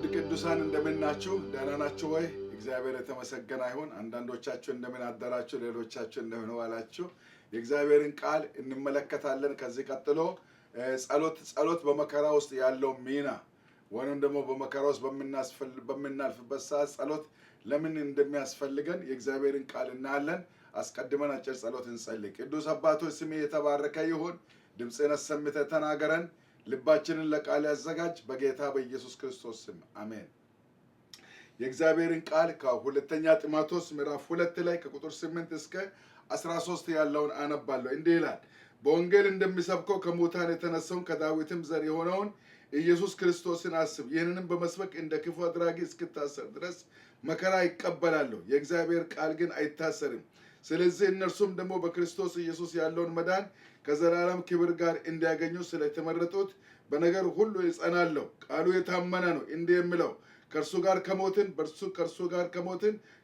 ውድ ቅዱሳን እንደምን ናችሁ? ደህና ናችሁ ወይ? እግዚአብሔር የተመሰገነ ይሁን። አንዳንዶቻችሁ እንደምን አደራችሁ፣ ሌሎቻችሁ እንደምን ዋላችሁ። የእግዚአብሔርን ቃል እንመለከታለን። ከዚህ ቀጥሎ ጸሎት በመከራ ውስጥ ያለው ሚና ወይንም ደግሞ በመከራ ውስጥ በምናልፍበት ሰዓት ጸሎት ለምን እንደሚያስፈልገን የእግዚአብሔርን ቃል እናያለን። አስቀድመን አጭር ጸሎት እንጸልይ። ቅዱስ አባቶች ስምህ የተባረከ ይሁን። ድምፅህን አሰምተህ ተናገረን። ልባችንን ለቃል ያዘጋጅ በጌታ በኢየሱስ ክርስቶስ ስም አሜን። የእግዚአብሔርን ቃል ከሁለተኛ ጢሞቴዎስ ምዕራፍ 2 ላይ ከቁጥር 8 እስከ 13 ያለውን አነባለሁ። እንዲህ ይላል። በወንጌል እንደሚሰብከው ከሙታን የተነሳውን ከዳዊትም ዘር የሆነውን ኢየሱስ ክርስቶስን አስብ። ይህንንም በመስበክ እንደ ክፉ አድራጊ እስክታሰር ድረስ መከራ ይቀበላለሁ። የእግዚአብሔር ቃል ግን አይታሰርም። ስለዚህ እነርሱም ደግሞ በክርስቶስ ኢየሱስ ያለውን መዳን ከዘላለም ክብር ጋር እንዲያገኙ ስለተመረጡት በነገር ሁሉ ይጸናለሁ። ቃሉ የታመነ ነው። እንዲህ የሚለው ከእርሱ ጋር ከሞትን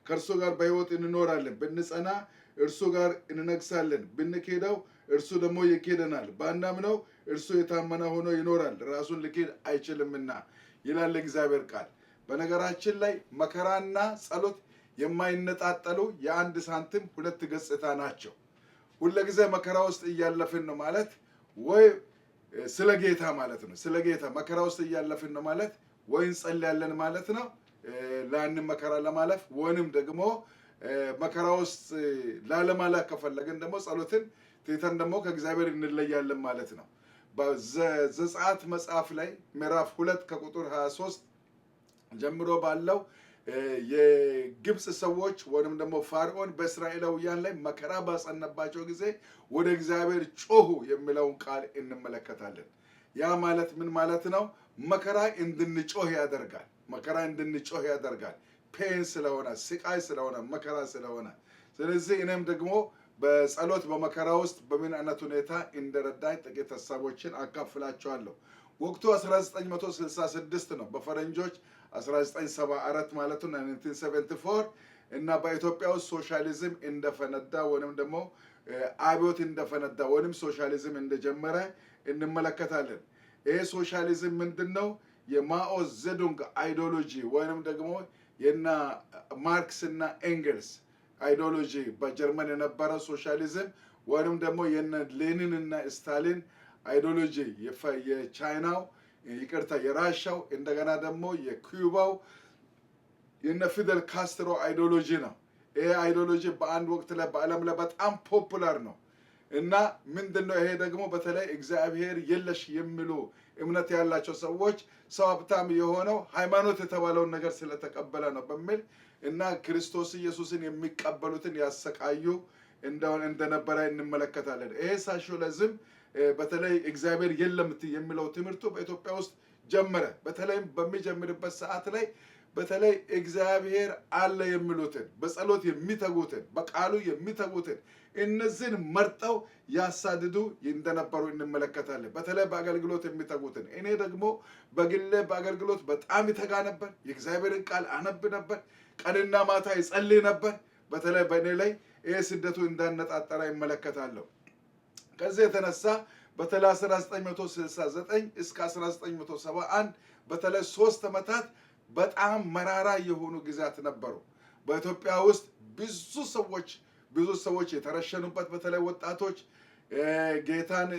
ከእርሱ ጋር በሕይወት እንኖራለን። ብንጸና እርሱ ጋር እንነግሳለን። ብንክደው እርሱ ደግሞ ይክደናል። ባናምነው እርሱ የታመነ ሆኖ ይኖራል፣ ራሱን ሊክድ አይችልምና ይላል እግዚአብሔር ቃል። በነገራችን ላይ መከራና ጸሎት የማይነጣጠሉ የአንድ ሳንቲም ሁለት ገጽታ ናቸው። ሁልጊዜ መከራ ውስጥ እያለፍን ነው ማለት ወይ ስለ ጌታ ማለት ነው። ስለ ጌታ መከራ ውስጥ እያለፍን ነው ማለት ወይ እንጸልያለን ማለት ነው ለአንድ መከራ ለማለፍ፣ ወይንም ደግሞ መከራ ውስጥ ላለማለፍ ከፈለግን ደግሞ ጸሎትን ትተን ደግሞ ከእግዚአብሔር እንለያለን ማለት ነው። በዘጸአት መጽሐፍ ላይ ምዕራፍ 2 ከቁጥር 23 ጀምሮ ባለው የግብፅ ሰዎች ወይንም ደግሞ ፋርዖን በእስራኤላውያን ላይ መከራ ባጸነባቸው ጊዜ ወደ እግዚአብሔር ጮሁ የሚለውን ቃል እንመለከታለን። ያ ማለት ምን ማለት ነው? መከራ እንድንጮህ ያደርጋል። መከራ እንድንጮህ ያደርጋል። ፔን ስለሆነ፣ ስቃይ ስለሆነ፣ መከራ ስለሆነ። ስለዚህ እኔም ደግሞ በጸሎት በመከራ ውስጥ በምን አይነት ሁኔታ እንደረዳኝ ጥቂት ሀሳቦችን አካፍላቸዋለሁ። ወቅቱ 1966 ነው። በፈረንጆች 1974 ማለት ነው 1974 እና በኢትዮጵያ ውስጥ ሶሻሊዝም እንደፈነዳ ወይንም ደግሞ አብዮት እንደፈነዳ ወይንም ሶሻሊዝም እንደጀመረ እንመለከታለን። ይሄ ሶሻሊዝም ምንድነው? የማኦ ዜዱንግ አይዲዮሎጂ ወይንም ደግሞ የና ማርክስ እና ኤንግልስ አይዲዮሎጂ በጀርመን የነበረ ሶሻሊዝም ወይንም ደግሞ የነ ሌኒን እና ስታሊን አይዲዮሎጂ የቻይናው ይቅርታ የራሻው እንደገና ደግሞ የኩባው የነ ፊደል ካስትሮ አይዲዮሎጂ ነው። ይሄ አይዲዮሎጂ በአንድ ወቅት ላይ በዓለም ላይ በጣም ፖፑላር ነው እና ምንድነው ይሄ ደግሞ በተለይ እግዚአብሔር የለሽ የሚሉ እምነት ያላቸው ሰዎች ሰው ሀብታም የሆነው ሃይማኖት የተባለውን ነገር ስለተቀበለ ነው በሚል እና ክርስቶስ ኢየሱስን የሚቀበሉትን ያሰቃዩ እንደነበረ እንመለከታለን። ይሄ ሶሻሊዝም በተለይ እግዚአብሔር የለም የሚለው ትምህርቱ በኢትዮጵያ ውስጥ ጀመረ። በተለይም በሚጀምርበት ሰዓት ላይ በተለይ እግዚአብሔር አለ የሚሉትን በጸሎት የሚተጉትን በቃሉ የሚተጉትን እነዚህን መርጠው ያሳድዱ እንደነበሩ እንመለከታለን። በተለይ በአገልግሎት የሚተጉትን። እኔ ደግሞ በግሌ በአገልግሎት በጣም ይተጋ ነበር። የእግዚአብሔርን ቃል አነብ ነበር። ቀንና ማታ ይጸልይ ነበር። በተለይ በእኔ ላይ ይሄ ስደቱ እንዳነጣጠረ ይመለከታለሁ። ከዚህ የተነሳ በተለይ 1969 እስከ 1971 በተለይ 3 ዓመታት በጣም መራራ የሆኑ ጊዜያት ነበሩ። በኢትዮጵያ ውስጥ ብዙ ሰዎች የተረሸኑበት፣ በተለይ ወጣቶች ጌታን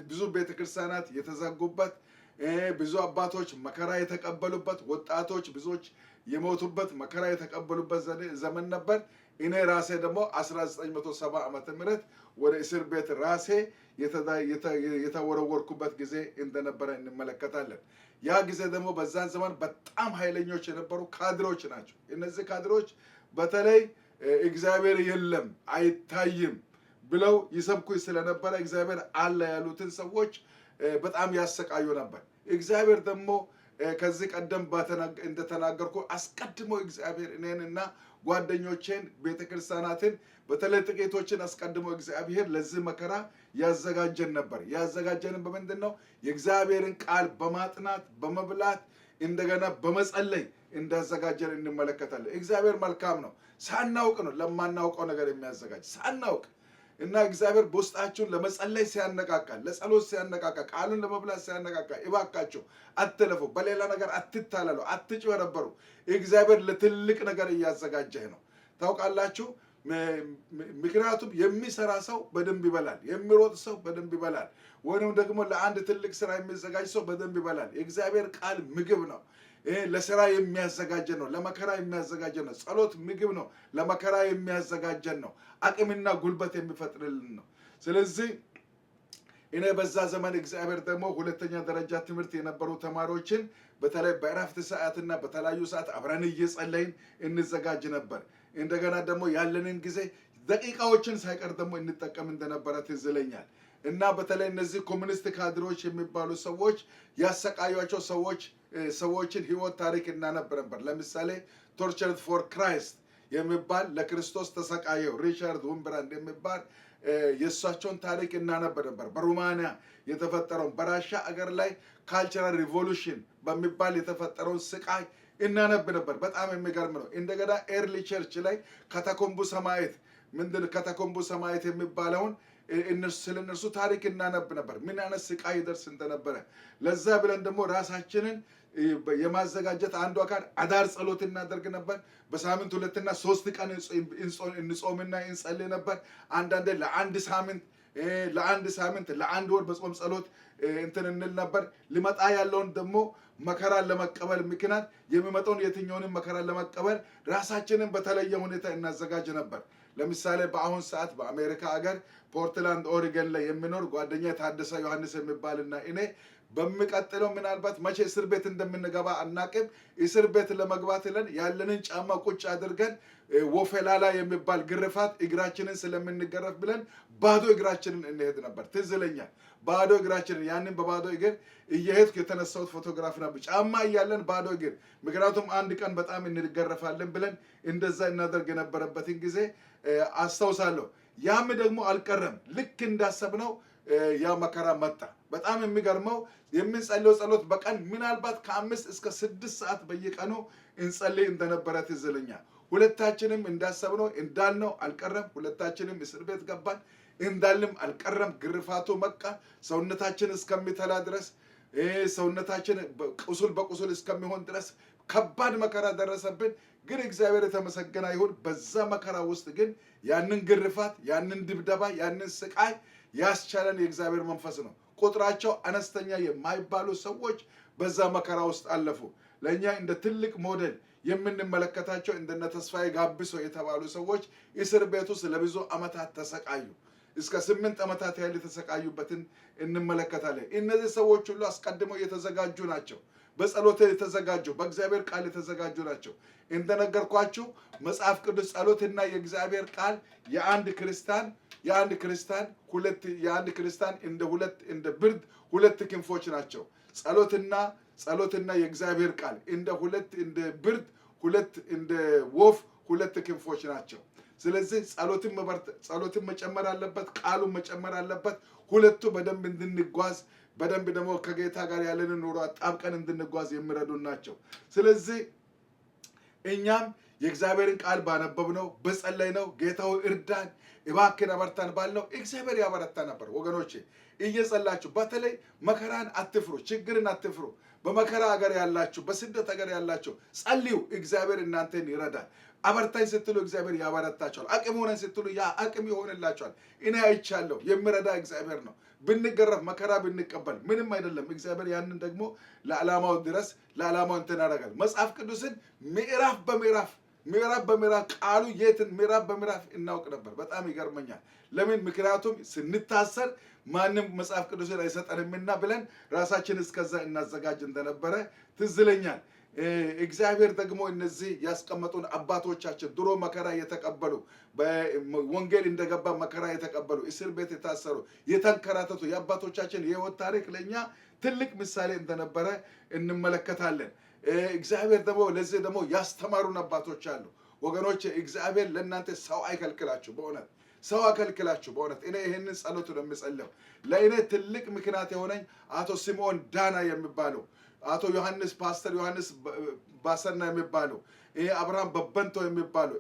ብዙ ቤተክርስቲያናት የተዘጉበት፣ ብዙ አባቶች መከራ የተቀበሉበት፣ ወጣቶች ብዙዎች የሞቱበት መከራ የተቀበሉበት ዘመን ነበር። እኔ ራሴ ደግሞ 1970 ዓመተ ምህረት ወደ እስር ቤት ራሴ የተወረወርኩበት ጊዜ እንደነበረ እንመለከታለን። ያ ጊዜ ደግሞ በዛን ዘመን በጣም ኃይለኞች የነበሩ ካድሮች ናቸው። እነዚህ ካድሮች በተለይ እግዚአብሔር የለም አይታይም ብለው ይሰብኩ ስለነበረ እግዚአብሔር አለ ያሉትን ሰዎች በጣም ያሰቃዩ ነበር። እግዚአብሔር ደግሞ ከዚህ ቀደም እንደተናገርኩ አስቀድሞ እግዚአብሔር እኔንና ጓደኞቼን ቤተክርስቲያናትን በተለይ ጥቂቶችን አስቀድሞ እግዚአብሔር ለዚህ መከራ ያዘጋጀን ነበር። ያዘጋጀንን በምንድን ነው? የእግዚአብሔርን ቃል በማጥናት በመብላት እንደገና በመጸለይ እንዳዘጋጀን እንመለከታለን። እግዚአብሔር መልካም ነው። ሳናውቅ ነው ለማናውቀው ነገር የሚያዘጋጅ። ሳናውቅ እና እግዚአብሔር በውስጣችሁን ለመጸለይ ሲያነቃቃ ለጸሎት ሲያነቃቃ ቃሉን ለመብላት ሲያነቃቃ እባካችሁ አትለፉ፣ በሌላ ነገር አትታለሉ፣ አትጭበረበሩ። እግዚአብሔር ለትልቅ ነገር እያዘጋጀህ ነው። ታውቃላችሁ ምክንያቱም የሚሰራ ሰው በደንብ ይበላል፣ የሚሮጥ ሰው በደንብ ይበላል፣ ወይንም ደግሞ ለአንድ ትልቅ ስራ የሚዘጋጅ ሰው በደንብ ይበላል። የእግዚአብሔር ቃል ምግብ ነው። ለስራ የሚያዘጋጀን ነው፣ ለመከራ የሚያዘጋጀን ነው። ጸሎት ምግብ ነው፣ ለመከራ የሚያዘጋጀን ነው፣ አቅምና ጉልበት የሚፈጥርልን ነው። ስለዚህ እኔ በዛ ዘመን እግዚአብሔር ደግሞ ሁለተኛ ደረጃ ትምህርት የነበሩ ተማሪዎችን በተለይ በእረፍት ሰዓትና በተለያዩ ሰዓት አብረን እየጸለይን እንዘጋጅ ነበር። እንደገና ደግሞ ያለንን ጊዜ ደቂቃዎችን ሳይቀር ደግሞ እንጠቀም እንደነበረ ትዝ ይለኛል። እና በተለይ እነዚህ ኮሙኒስት ካድሮች የሚባሉ ሰዎች ያሰቃዩቸው ሰዎችን ህይወት ታሪክ እናነብ ነበር። ለምሳሌ ቶርቸርድ ፎር ክራይስት የሚባል ለክርስቶስ ተሰቃየው ሪቻርድ ውምብራንድ የሚባል የእሳቸውን ታሪክ እናነብ ነበር። በሩማንያ የተፈጠረውን በራሻ አገር ላይ ካልቸራል ሪቮሉሽን በሚባል የተፈጠረውን ስቃይ እናነብ ነበር። በጣም የሚገርም ነው። እንደገና ኤርሊ ቸርች ላይ ካታኮምቡ ሰማዕት ካታኮምቡ ሰማዕት የሚባለውን ስለ እነርሱ ታሪክ እናነብ ነበር። ምን አይነት ስቃይ ይደርስ እንደነበረ ለዛ ብለን ደግሞ ራሳችንን የማዘጋጀት አንዱ አካል አዳር ጸሎት እናደርግ ነበር። በሳምንት 2 እና 3 ቀን እንጾምና እንጸልይ ነበር። አንዳንዴ ለአንድ ሳምንት ለአንድ ወር በጾም ጸሎት እንትን እንል ነበር። ሊመጣ ያለውን ደግሞ መከራን ለመቀበል ምክንያት የሚመጣውን የትኛውንም መከራን ለመቀበል ራሳችንን በተለየ ሁኔታ እናዘጋጅ ነበር። ለምሳሌ በአሁን ሰዓት በአሜሪካ ሀገር ፖርትላንድ ኦሪገን ላይ የሚኖር ጓደኛ ታደሰ ዮሐንስ የሚባልና እኔ በሚቀጥለው ምናልባት መቼ እስር ቤት እንደምንገባ አናቅም። እስር ቤት ለመግባት ለን ያለንን ጫማ ቁጭ አድርገን ወፌላላ የሚባል ግርፋት እግራችንን ስለምንገረፍ ብለን ባዶ እግራችንን እንሄድ ነበር። ትዝ ይለኛል። ባዶ እግራችንን ያንን በባዶ እግር እየሄድኩ የተነሳሁት ፎቶግራፍ ነበር። ጫማ እያለን ባዶ እግር፣ ምክንያቱም አንድ ቀን በጣም እንገረፋለን ብለን እንደዛ እናደርግ የነበረበትን ጊዜ አስታውሳለሁ። ያም ደግሞ አልቀረም። ልክ እንዳሰብነው ያ መከራ መጣ። በጣም የሚገርመው የምንጸልየው ጸሎት በቀን ምናልባት ከ5 እስከ 6 ሰዓት በየቀኑ እንጸልይ እንደነበረ ትዝ ይለኛል። ሁለታችንም እንዳሰብነው እንዳልነው አልቀረም። ሁለታችንም እስር ቤት ገባን። እንዳልም አልቀረም። ግርፋቱ መቃ ሰውነታችን እስከሚተላ ድረስ ሰውነታችን ቁስል በቁስል እስከሚሆን ድረስ ከባድ መከራ ደረሰብን። ግን እግዚአብሔር የተመሰገነ ይሁን። በዛ መከራ ውስጥ ግን ያንን ግርፋት፣ ያንን ድብደባ፣ ያንን ስቃይ ያስቻለን የእግዚአብሔር መንፈስ ነው። ቁጥራቸው አነስተኛ የማይባሉ ሰዎች በዛ መከራ ውስጥ አለፉ። ለእኛ እንደ ትልቅ ሞዴል የምንመለከታቸው እንደነ ተስፋዬ ጋብሶ የተባሉ ሰዎች እስር ቤት ውስጥ ለብዙ ዓመታት ተሰቃዩ። እስከ 8 ዓመታት ያህል የተሰቃዩበትን እንመለከታለን። እነዚህ ሰዎች ሁሉ አስቀድመው የተዘጋጁ ናቸው። በጸሎት የተዘጋጁ፣ በእግዚአብሔር ቃል የተዘጋጁ ናቸው። እንደነገርኳችሁ መጽሐፍ ቅዱስ ጸሎትና የእግዚአብሔር ቃል የአንድ ክርስቲያን እንደ ብርድ ሁለት ክንፎች ናቸው። ጸሎትና የእግዚአብሔር ቃል እንደ ብርድ እንደ ወፍ ሁለት ክንፎች ናቸው። ስለዚህ ጸሎትን መጨመር አለበት፣ ቃሉን መጨመር አለበት። ሁለቱ በደንብ እንድንጓዝ በደንብ ደግሞ ከጌታ ጋር ያለንን ኑሮ አጣብቀን እንድንጓዝ የሚረዱ ናቸው። ስለዚህ እኛም የእግዚአብሔርን ቃል ባነበብነው በጸለይነው ጌታው እርዳን እባክን አበርታን ባልነው እግዚአብሔር ያበረታ ነበር። ወገኖቼ እየጸላችሁ በተለይ መከራን አትፍሩ፣ ችግርን አትፍሩ። በመከራ ሀገር ያላችሁ፣ በስደት ሀገር ያላችሁ ጸልዩ፣ እግዚአብሔር እናንተን ይረዳል። አበርታኝ ስትሉ እግዚአብሔር ያበረታችኋል። አቅም ሆነን ስትሉ ያ አቅም ይሆንላችኋል። እኔ አይቻለሁ። የሚረዳ እግዚአብሔር ነው። ብንገረፍ መከራ ብንቀበል ምንም አይደለም። እግዚአብሔር ያንን ደግሞ ለዓላማው ድረስ ለዓላማው እንትን ያደርጋል። መጽሐፍ ቅዱስን ምዕራፍ በምዕራፍ ቃሉ የትን ምዕራፍ በምዕራፍ እናውቅ ነበር። በጣም ይገርመኛል። ለምን? ምክንያቱም ስንታሰር ማንም መጽሐፍ ቅዱስን አይሰጠንምና ብለን ራሳችን እስከዛ እናዘጋጅ እንደነበረ ትዝ ይለኛል። እግዚአብሔር ደግሞ እነዚህ ያስቀመጡን አባቶቻችን ድሮ መከራ የተቀበሉ በወንጌል እንደገባ መከራ የተቀበሉ እስር ቤት የታሰሩ የተንከራተቱ የአባቶቻችን የህይወት ታሪክ ለኛ ትልቅ ምሳሌ እንደነበረ እንመለከታለን። እግዚአብሔር ደግሞ ለዚህ ደግሞ ያስተማሩን አባቶች አሉ። ወገኖች እግዚአብሔር ለእናንተ ሰው አይከልክላችሁ። በእውነት ሰው አከልክላችሁ። በእውነት እኔ ይህንን ጸሎት ነው የምጸልየው። ለእኔ ትልቅ ምክንያት የሆነኝ አቶ ሲሞን ዳና የሚባለው አቶ ዮሐንስ ፓስተር ዮሐንስ ባሰና የሚባለው አብርሃም በበንቶ የሚባለው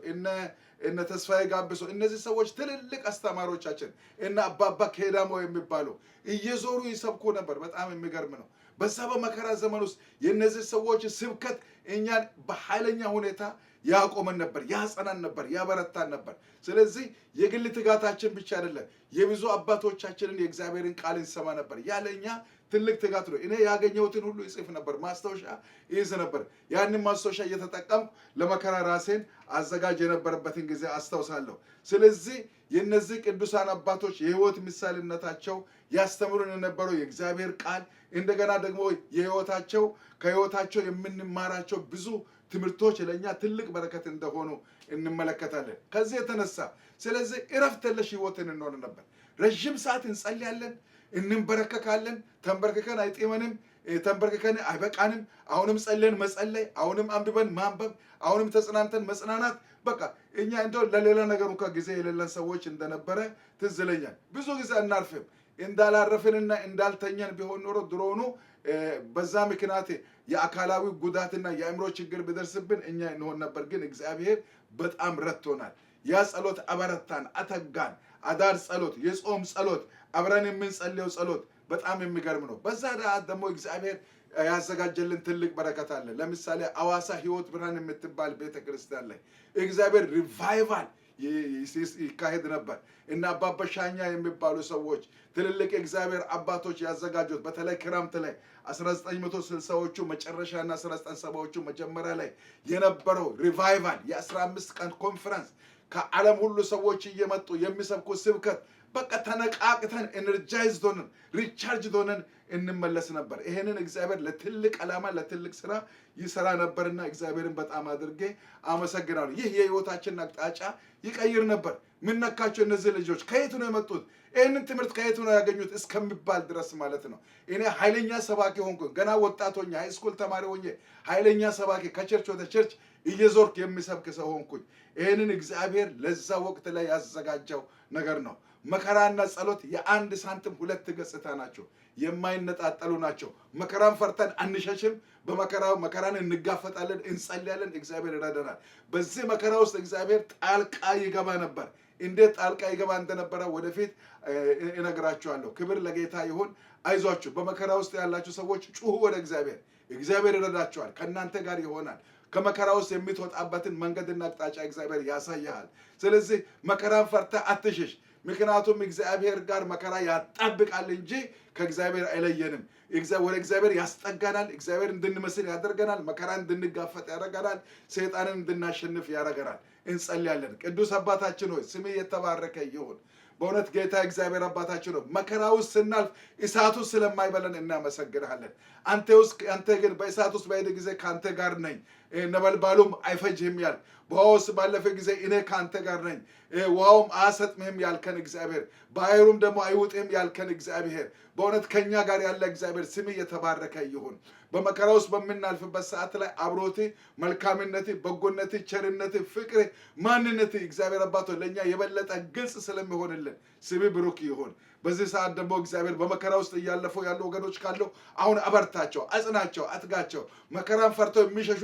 እነ ተስፋዬ ጋብሶ እነዚህ ሰዎች ትልልቅ አስተማሪዎቻችን እና አባባ ከዳሞ የሚባለው እየዞሩ ይሰብኩ ነበር። በጣም የሚገርም ነው። በዛ በመከራ ዘመን ውስጥ የነዚህ ሰዎች ስብከት እኛን በኃይለኛ ሁኔታ ያቆመን ነበር፣ ያጸናን ነበር፣ ያበረታን ነበር። ስለዚህ የግል ትጋታችን ብቻ አይደለም፣ የብዙ አባቶቻችንን የእግዚአብሔርን ቃል እንሰማ ነበር። ያለኛ ትልቅ ትጋት ነው። እኔ ያገኘሁትን ሁሉ ይጽፍ ነበር፣ ማስታወሻ ይይዝ ነበር። ያንን ማስታወሻ እየተጠቀምኩ ለመከራ ራሴን አዘጋጅ የነበረበትን ጊዜ አስታውሳለሁ። ስለዚህ የነዚህ ቅዱሳን አባቶች የህይወት ምሳሌነታቸው ያስተምሩን የነበረው የእግዚአብሔር ቃል እንደገና ደግሞ ከህይወታቸው የምንማራቸው ብዙ ትምህርቶች ለኛ ትልቅ በረከት እንደሆኑ እንመለከታለን። ከዚህ የተነሳ ስለዚህ እረፍት የለሽ ህይወትን እንኖር ነበር። ረጅም ሰዓት እንጸልያለን፣ እንበረከካለን። ተንበርክከን አይጤመንም፣ ተንበርክከን አይበቃንም። አሁንም ጸልየን መጸለይ፣ አሁንም አንብበን ማንበብ፣ አሁንም ተጽናንተን መጽናናት። በቃ እኛ እንደው ለሌላ ነገር እንኳን ጊዜ የሌለን ሰዎች እንደነበረ ትዝ ይለኛል። ብዙ ጊዜ እናርፍም እንዳላረፍንና እንዳልተኛን ቢሆን ኖሮ ድሮኑ በዛ ምክንያት የአካላዊ ጉዳትና የአእምሮ ችግር ቢደርስብን እኛ እንሆን ነበር። ግን እግዚአብሔር በጣም ረድቶናል። ያ ጸሎት አበረታን፣ አተጋን። አዳር ጸሎት፣ የጾም ጸሎት፣ አብረን የምንጸልየው ጸሎት በጣም የሚገርም ነው። በዛ ደግሞ እግዚአብሔር ያዘጋጀልን ትልቅ በረከት አለ። ለምሳሌ አዋሳ ህይወት ብርሃን የምትባል ቤተክርስቲያን ላይ እግዚአብሔር ሪቫይቫል ይካሄድ ነበር እና አባባ ሻኛ የሚባሉ ሰዎች ትልልቅ የእግዚአብሔር አባቶች ያዘጋጁት በተለይ ክረምት ላይ 1960ዎቹ መጨረሻና 1970ዎቹ መጀመሪያ ላይ የነበረው ሪቫይቫል የ15 ቀን ኮንፈረንስ ከዓለም ሁሉ ሰዎች እየመጡ የሚሰብኩ ስብከት በቃ ተነቃቅተን ኤነርጃይዝድ ሆነን ሪቻርጅድ ሆነን እንመለስ ነበር። ይሄንን እግዚአብሔር ለትልቅ ዓላማ ለትልቅ ስራ ይሰራ ነበርና እግዚአብሔርን በጣም አድርጌ አመሰግናለሁ። ይህ የህይወታችንን አቅጣጫ ይቀይር ነበር። ምን ነካቸው እነዚህ ልጆች? ከየት ነው የመጡት? ይህንን ትምህርት ከየት ነው ያገኙት እስከሚባል ድረስ ማለት ነው። እኔ ኃይለኛ ሰባኪ ሆንኩ። ገና ወጣት ሆኜ ሃይስኩል ተማሪ ሆኜ ኃይለኛ ሰባኪ ከቸርች ወደ ቸርች እየዞርኩ የሚሰብክ ሰው ሆንኩኝ። ይህንን እግዚአብሔር ለዛ ወቅት ላይ ያዘጋጀው ነገር ነው። መከራና ጸሎት የአንድ ሳንቲም ሁለት ገጽታ ናቸው፣ የማይነጣጠሉ ናቸው። መከራን ፈርተን አንሸሽም። መከራን እንጋፈጣለን፣ እንጸልያለን፣ እግዚአብሔር ይረዳናል። በዚህ መከራ ውስጥ እግዚአብሔር ጣልቃ ይገባ ነበር። እንዴት ጣልቃ ይገባ እንደነበረ ወደፊት እነግራችኋለሁ። ክብር ለጌታ ይሁን። አይዟችሁ፣ በመከራ ውስጥ ያላችሁ ሰዎች ጩሁ ወደ እግዚአብሔር። እግዚአብሔር ይረዳችኋል፣ ከእናንተ ጋር ይሆናል። ከመከራ ውስጥ የምትወጣበትን መንገድና አቅጣጫ እግዚአብሔር ያሳያል። ስለዚህ መከራን ፈርተህ አትሽሽ። ምክንያቱም እግዚአብሔር ጋር መከራ ያጣብቃል እንጂ ከእግዚአብሔር አይለየንም። ወደ እግዚአብሔር ያስጠጋናል። እግዚአብሔር እንድንመስል ያደርገናል። መከራ እንድንጋፈጥ ያደርገናል። ሰይጣንን እንድናሸንፍ ያደርገናል። እንጸልያለን። ቅዱስ አባታችን ሆይ ስምህ የተባረከ ይሁን። በእውነት ጌታ እግዚአብሔር አባታችን ነው። መከራ ውስጥ ስናልፍ እሳቱ ስለማይበለን እናመሰግንሃለን። አንተ ግን በእሳት ውስጥ በሄደ ጊዜ ከአንተ ጋር ነኝ፣ ነበልባሉም አይፈጅህም ያልክ፣ በውሃ ውስጥ ባለፈ ጊዜ እኔ ከአንተ ጋር ነኝ፣ ውሃውም አያሰጥምህም ያልከን እግዚአብሔር፣ ባህሩም ደግሞ አይውጥህም ያልከን እግዚአብሔር፣ በእውነት ከኛ ጋር ያለ እግዚአብሔር ስምህ የተባረከ ይሁን። በመከራ ውስጥ በምናልፍበት ሰዓት ላይ አብሮት መልካምነት፣ በጎነት፣ ቸርነት፣ ፍቅር፣ ማንነት እግዚአብሔር አባቶ ለኛ የበለጠ ግልጽ ስለሚሆንልን ስምህ ብሩክ ይሁን። በዚህ ሰዓት ደግሞ እግዚአብሔር በመከራ ውስጥ እያለፉ ያሉ ወገኖች ካሉ አሁን አበርታቸው፣ አጽናቸው፣ አትጋቸው። መከራን ፈርተው የሚሸሹ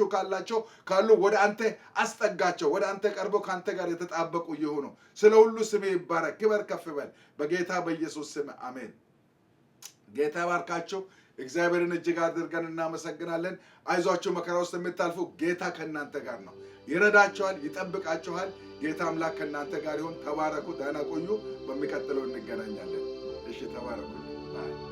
ካሉ ወደ አንተ አስጠጋቸው። ወደ አንተ ቀርበው ከአንተ ጋር የተጣበቁ ይሁኑ። ስለ ሁሉ ስምህ ይባረክ፣ ክበር፣ ከፍ በል በጌታ በኢየሱስ ስም አሜን። ጌታ ባርካቸው። እግዚአብሔርን እጅግ አድርገን እናመሰግናለን። አይዟችሁ፣ መከራ ውስጥ የምታልፉ ጌታ ከእናንተ ጋር ነው። ይረዳችኋል፣ ይጠብቃችኋል። ጌታ አምላክ ከእናንተ ጋር ይሁን። ተባረኩ፣ ደህና ቆዩ። በሚቀጥለው እንገናኛለን። እሺ፣ ተባረኩ።